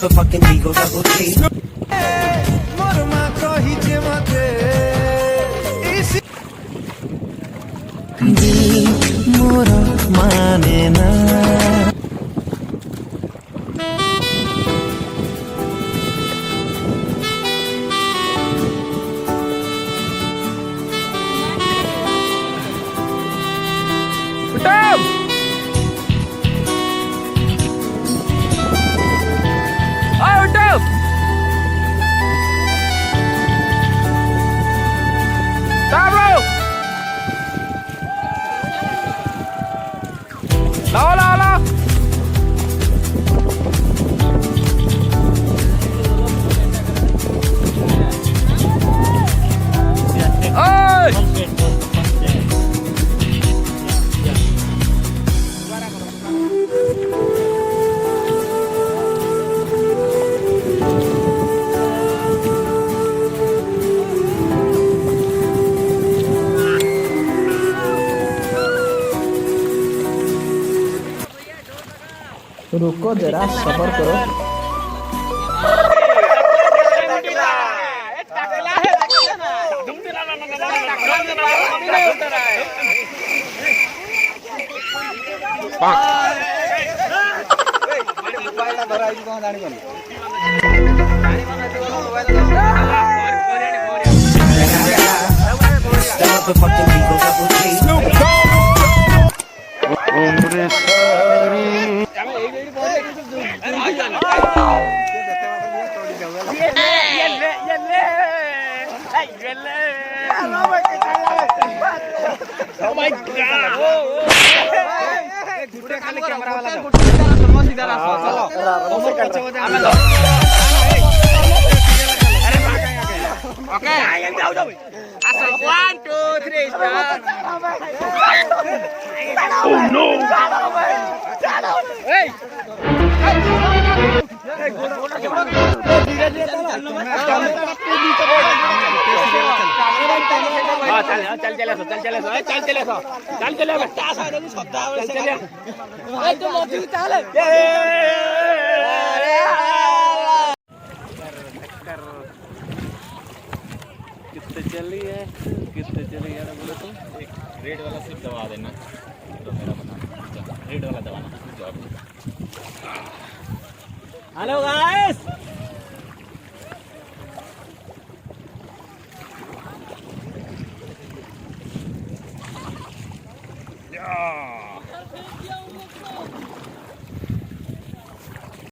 motherfucking Eagle Double G. मोर मानेना Betul. Ayo betul. Tahu. Law. Oi. रुको जरा सबर करो। Motherfucking Eagle Double G. Oh my god. Oke. Asal 1 2 3 start. Oh no. Hey. कितने चली यार बोले तो एक रेड वाला सिर्फ दबा देना तो मेरा बता रेड वाला दबाना जॉब। हेलो गाइस या